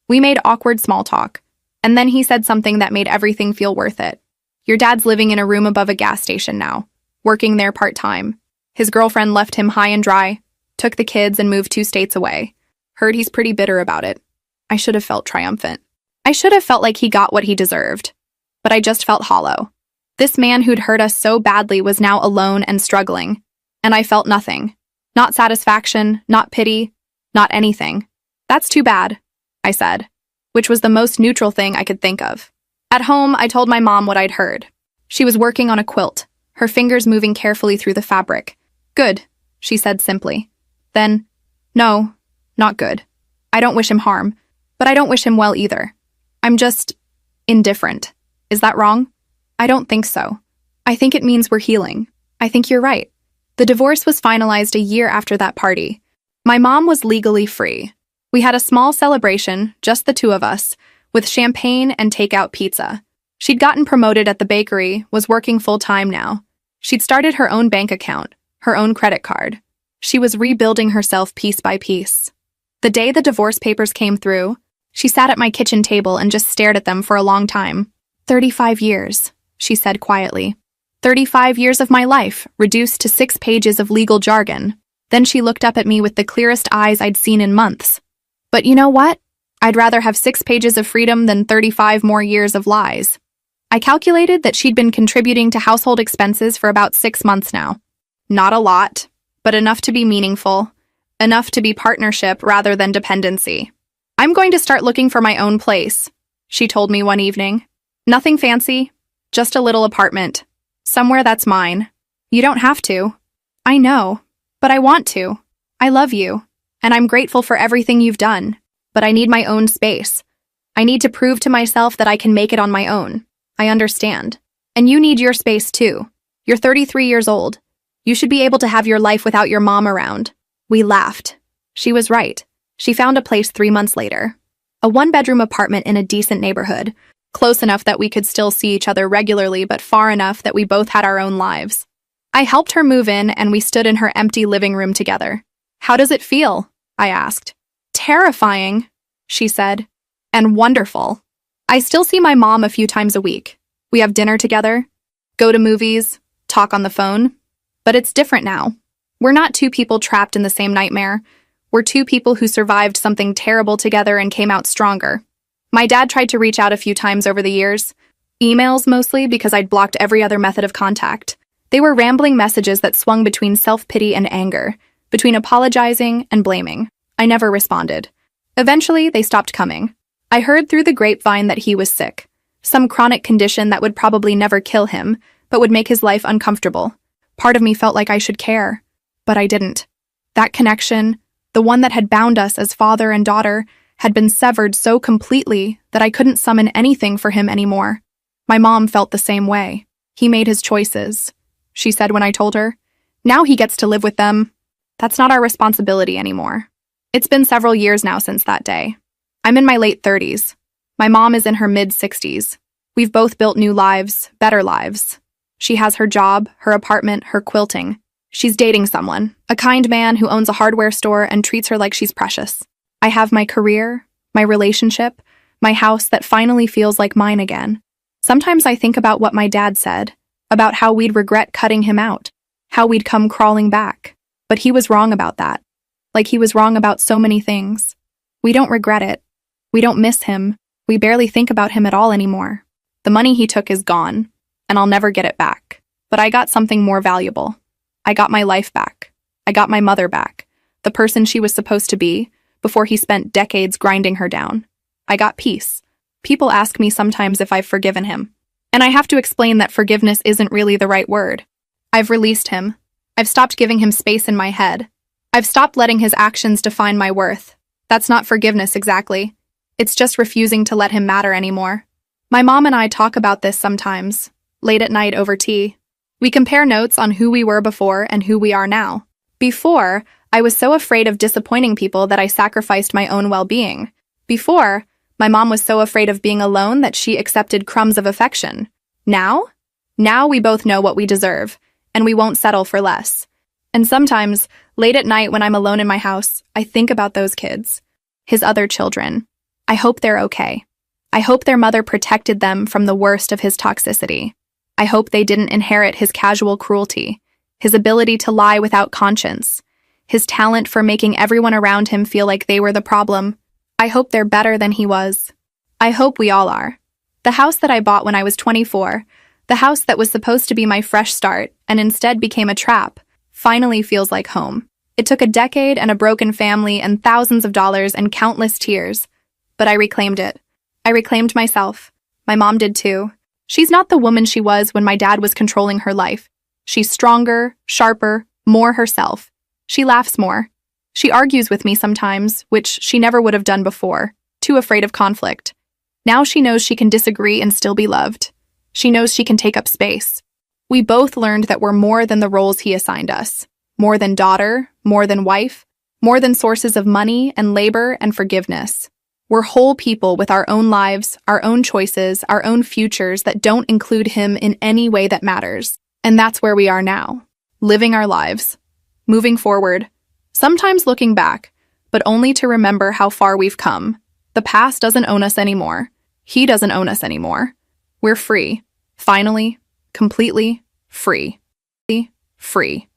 We made awkward small talk, and then he said something that made everything feel worth it. "Your dad's living in a room above a gas station now, working there part-time. His girlfriend left him high and dry, took the kids and moved 2 states away. Heard he's pretty bitter about it." I should have felt triumphant. I should have felt like he got what he deserved. But I just felt hollow. This man who'd hurt us so badly was now alone and struggling. And I felt nothing. Not satisfaction, not pity, not anything. "That's too bad," I said, which was the most neutral thing I could think of. At home, I told my mom what I'd heard. She was working on a quilt, her fingers moving carefully through the fabric. "Good," she said simply. Then, "No, not good. I don't wish him harm, but I don't wish him well either. I'm just indifferent. Is that wrong?" "I don't think so. I think it means we're healing. I think you're right. The divorce was finalized a year after that party. My mom was legally free. We had a small celebration, just the two of us, with champagne and takeout pizza. She'd gotten promoted at the bakery, was working full-time now. She'd started her own bank account, her own credit card. She was rebuilding herself piece by piece. The day the divorce papers came through, she sat at my kitchen table and just stared at them for a long time. 35 years, she said quietly. 35 years of my life, reduced to 6 pages of legal jargon. Then she looked up at me with the clearest eyes I'd seen in months. But you know what? I'd rather have 6 pages of freedom than 35 more years of lies. I calculated that she'd been contributing to household expenses for about 6 months now. Not a lot, but enough to be meaningful. Enough to be partnership rather than dependency. I'm going to start looking for my own place, she told me one evening. Nothing fancy, just a little apartment. Somewhere that's mine. You don't have to. I know, but I want to. I love you, and I'm grateful for everything you've done, but I need my own space. I need to prove to myself that I can make it on my own. I understand. And you need your space too. You're 33 years old. You should be able to have your life without your mom around. We laughed. She was right. She found a place 3 months later. A 1-bedroom apartment in a decent neighborhood. Close enough that we could still see each other regularly, but far enough that we both had our own lives. I helped her move in, and we stood in her empty living room together. How does it feel? I asked. Terrifying, she said. And wonderful. I still see my mom a few times a week. We have dinner together, go to movies, talk on the phone. But it's different now. We're not 2 people trapped in the same nightmare. We're 2 people who survived something terrible together and came out stronger. My dad tried to reach out a few times over the years. Emails mostly, because I'd blocked every other method of contact. They were rambling messages that swung between self-pity and anger, between apologizing and blaming. I never responded. Eventually, they stopped coming. I heard through the grapevine that he was sick. Some chronic condition that would probably never kill him, but would make his life uncomfortable. Part of me felt like I should care, but I didn't. That connection, the one that had bound us as father and daughter, had been severed so completely that I couldn't summon anything for him anymore. My mom felt the same way. He made his choices, she said when I told her. Now he gets to live with them. That's not our responsibility anymore. It's been several years now since that day. I'm in my late 30s. My mom is in her mid-60s. We've both built new lives, better lives. She has her job, her apartment, her quilting. She's dating someone, a kind man who owns a hardware store and treats her like she's precious. I have my career, my relationship, my house that finally feels like mine again. Sometimes I think about what my dad said, about how we'd regret cutting him out, how we'd come crawling back. But he was wrong about that. Like he was wrong about so many things. We don't regret it. We don't miss him. We barely think about him at all anymore. The money he took is gone, and I'll never get it back. But I got something more valuable. I got my life back. I got my mother back, the person she was supposed to be, before he spent decades grinding her down. I got peace. People ask me sometimes if I've forgiven him. And I have to explain that forgiveness isn't really the right word. I've released him. I've stopped giving him space in my head. I've stopped letting his actions define my worth. That's not forgiveness exactly. It's just refusing to let him matter anymore. My mom and I talk about this sometimes, late at night over tea. We compare notes on who we were before and who we are now. Before, I was so afraid of disappointing people that I sacrificed my own well-being. Before, my mom was so afraid of being alone that she accepted crumbs of affection. Now we both know what we deserve, and we won't settle for less. And sometimes, late at night when I'm alone in my house, I think about those kids, his other children. I hope they're okay. I hope their mother protected them from the worst of his toxicity. I hope they didn't inherit his casual cruelty, his ability to lie without conscience, his talent for making everyone around him feel like they were the problem. I hope they're better than he was. I hope we all are. The house that I bought when I was 24, the house that was supposed to be my fresh start and instead became a trap, finally feels like home. It took a decade and a broken family and thousands of dollars and countless tears, but I reclaimed it. I reclaimed myself. My mom did too. She's not the woman she was when my dad was controlling her life. She's stronger, sharper, more herself. She laughs more. She argues with me sometimes, which she never would have done before, too afraid of conflict. Now she knows she can disagree and still be loved. She knows she can take up space. We both learned that we're more than the roles he assigned us. More than daughter, more than wife, more than sources of money and labor and forgiveness. We're whole people with our own lives, our own choices, our own futures that don't include him in any way that matters. And that's where we are now, living our lives, moving forward, sometimes looking back, but only to remember how far we've come. The past doesn't own us anymore. He doesn't own us anymore. We're free. Finally, completely free. Free.